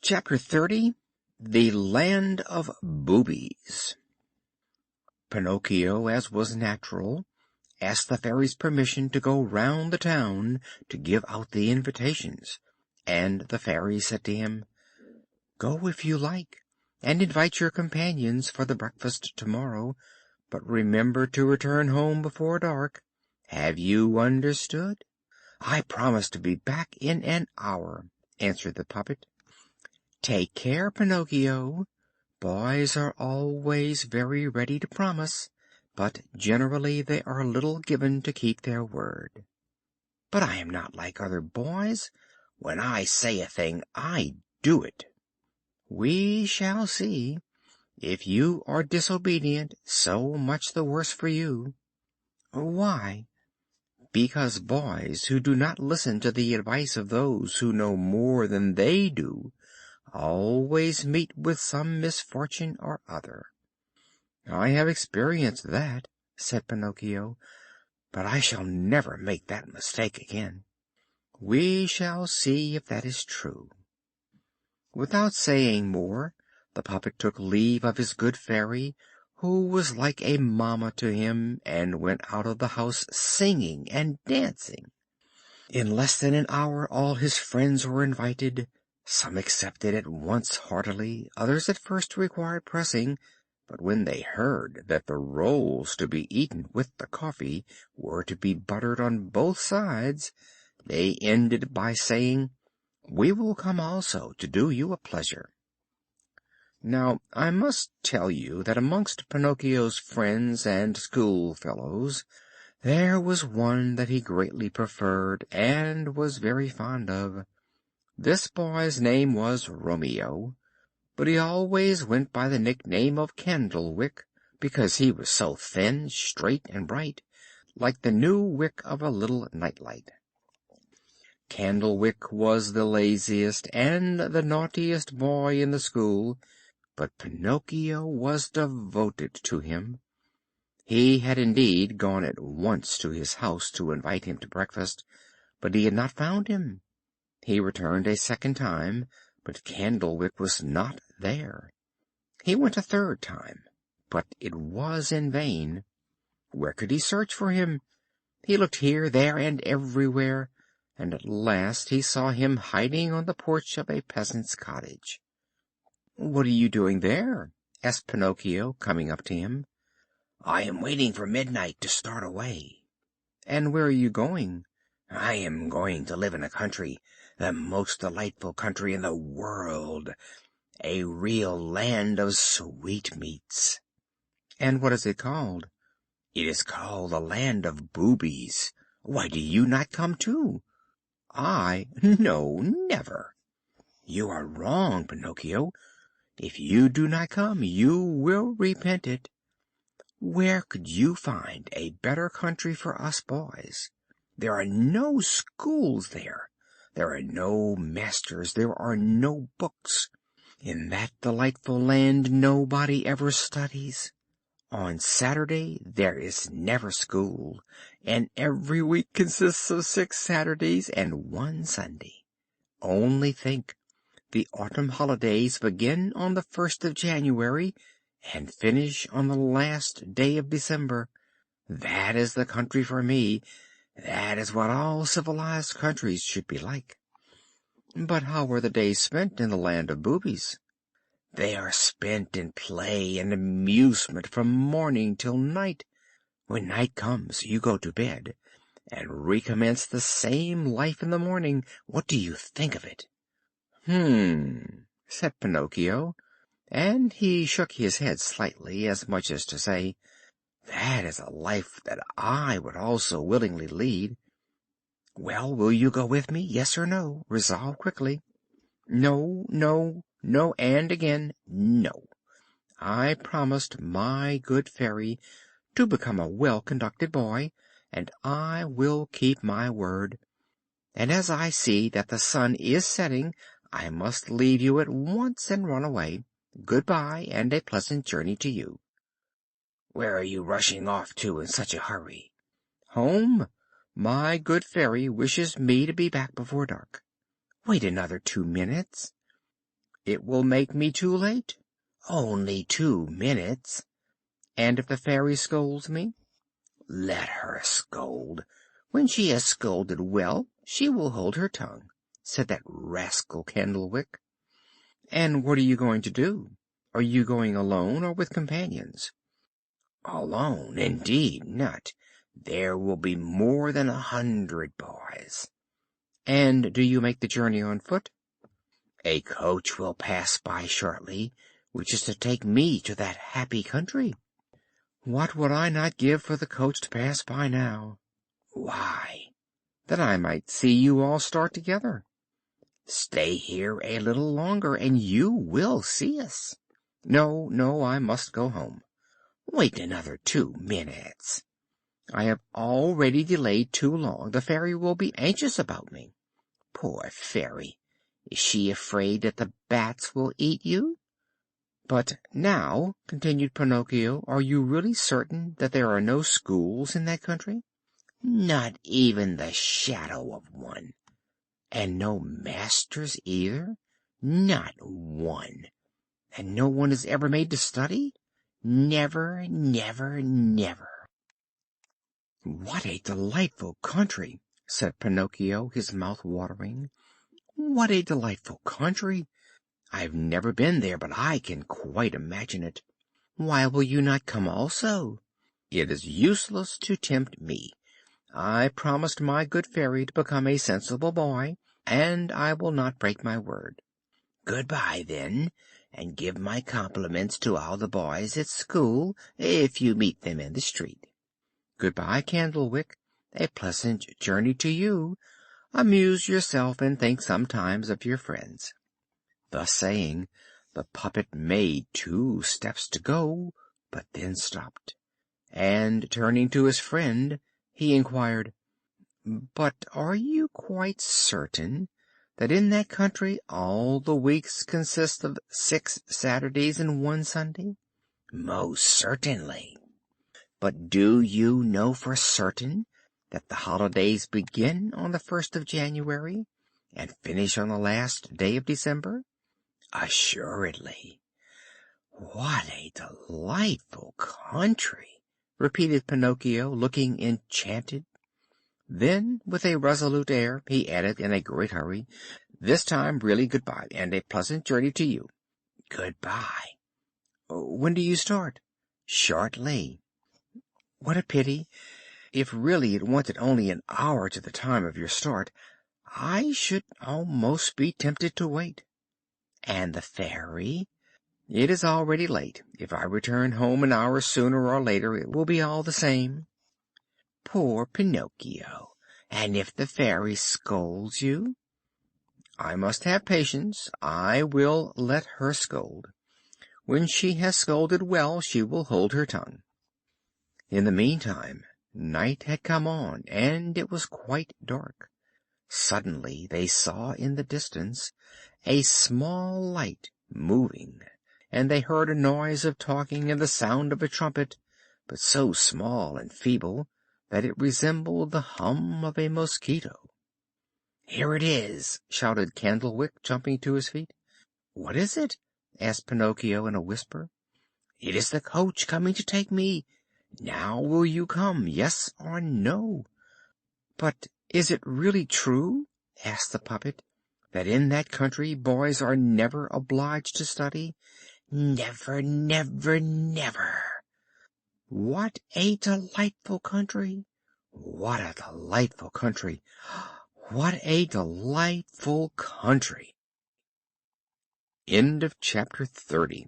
Chapter 30. The Land of Boobies. Pinocchio, as was natural, asked the fairy's permission to go round the town to give out the invitations, and the fairy said to him, "Go if you like, and invite your companions for the breakfast tomorrow, but remember to return home before dark. Have you understood?" "I promise to be back in an hour," answered the puppet. "Take care, Pinocchio. Boys are always very ready to promise, but generally they are little given to keep their word." "But I am not like other boys. When I say a thing, I do it." "We shall see. If you are disobedient, so much the worse for you." "Why?" "Because boys who do not listen to the advice of those who know more than they do always meet with some misfortune or other." "I have experienced that," said Pinocchio, "but I shall never make that mistake again." "We shall see if that is true." Without saying more, the puppet took leave of his good fairy, who was like a mamma to him, and went out of the house singing and dancing. In less than an hour all his friends were invited. Some accepted at once heartily, others at first required pressing, but when they heard that the rolls to be eaten with the coffee were to be buttered on both sides, they ended by saying, "We will come also, to do you a pleasure." Now I must tell you that amongst Pinocchio's friends and schoolfellows there was one that he greatly preferred and was very fond of. This boy's name was Romeo, but he always went by the nickname of Candlewick, because he was so thin, straight, and bright, like the new wick of a little nightlight. Candlewick was the laziest and the naughtiest boy in the school, but Pinocchio was devoted to him. He had indeed gone at once to his house to invite him to breakfast, but he had not found him. He returned a second time, but Candlewick was not there. He went a third time, but it was in vain. Where could he search for him? He looked here, there, and everywhere, and at last he saw him hiding on the porch of a peasant's cottage. "What are you doing there?" asked Pinocchio, coming up to him. "I am waiting for midnight to start away." "And where are you going?" "I am going to live in a country, the most delightful country in the world, a real land of sweetmeats." "And what is it called?" "It is called the Land of Boobies. Why do you not come too?" "I? No, never." "You are wrong, Pinocchio. If you do not come, you will repent it. Where could you find a better country for us boys? There are no schools there. There are no masters. There are no books. In that delightful land nobody ever studies. On Saturday there is never school, and every week consists of 6 Saturdays and 1 Sunday. Only think, the autumn holidays begin on the 1st of January and finish on the last day of December. That is the country for me. That is what all civilized countries should be like." "But how are the days spent in the Land of Boobies?" "They are spent in play and amusement from morning till night. When night comes you go to bed, and recommence the same life in the morning. What do you think of it?" Said Pinocchio, and he shook his head slightly, as much as to say, "That is a life that I would also willingly lead." "Well, will you go with me? Yes or no? Resolve quickly." "No, no, no, and again no. I promised my good fairy to become a well-conducted boy, and I will keep my word. And as I see that the sun is setting, I must leave you at once and run away. Good-bye, and a pleasant journey to you." "Where are you rushing off to in such a hurry?" "Home. My good fairy wishes me to be back before dark." "Wait another 2 minutes." It will make me too late. Only 2 minutes. And if the fairy scolds me? Let her scold. When she has scolded well, she will hold her tongue," said that rascal Candlewick. "And what are you going to do? Are you going alone or with companions?" "Alone, indeed not. There will be more than 100 boys." "And do you make the journey on foot?" "A coach will pass by shortly, which is to take me to that happy country." "What would I not give for the coach to pass by now!" "Why?" "That I might see you all start together." "Stay here a little longer, and you will see us." "No, no, I must go home." "Wait another 2 minutes." "I have already delayed too long. The fairy will be anxious about me." "Poor fairy! Is she afraid that the bats will eat you?" "But now," continued Pinocchio, "are you really certain that there are no schools in that country?" "Not even the shadow of one." "And no masters either?" "Not one." "And no one is ever made to study?" "Never, never, never." "What a delightful country!" said Pinocchio, his mouth watering. "What a delightful country! I've never been there, but I can quite imagine it." "Why will you not come also?" "It is useless to tempt me. I promised my good fairy to become a sensible boy, and I will not break my word." "Good bye, then, and give my compliments to all the boys at school, if you meet them in the street." "Good bye, Candlewick. A pleasant journey to you. Amuse yourself, and think sometimes of your friends." Thus saying, the puppet made 2 steps to go, but then stopped, and turning to his friend, he inquired, "But are you quite certain that in that country all the weeks consist of 6 Saturdays and 1 Sunday?" "Most certainly." "But do you know for certain that the holidays begin on the 1st of January and finish on the last day of December?" "Assuredly." "What a delightful country!" repeated Pinocchio, looking enchanted. Then, with a resolute air, he added in a great hurry, "This time really good bye, and a pleasant journey to you." "Good bye." "When do you start?" "Shortly." "What a pity! If really it wanted only an hour to the time of your start, I should almost be tempted to wait." "And the fairy?" "It is already late. If I return home an hour sooner or later, it will be all the same." "Poor Pinocchio! And if the fairy scolds you?" "I must have patience. I will let her scold. When she has scolded well, she will hold her tongue." In the meantime, night had come on, and it was quite dark. Suddenly they saw in the distance a small light moving, and they heard a noise of talking and the sound of a trumpet, but so small and feeble that it resembled the hum of a mosquito. "Here it is!" shouted Candlewick, jumping to his feet. "What is it?" asked Pinocchio in a whisper. "It is the coach coming to take me. Now will you come, yes or no?" "But is it really true," asked the puppet, "that in that country boys are never obliged to study?" "Never, never, never." "What a delightful country! What a delightful country! What a delightful country!" Chapter 30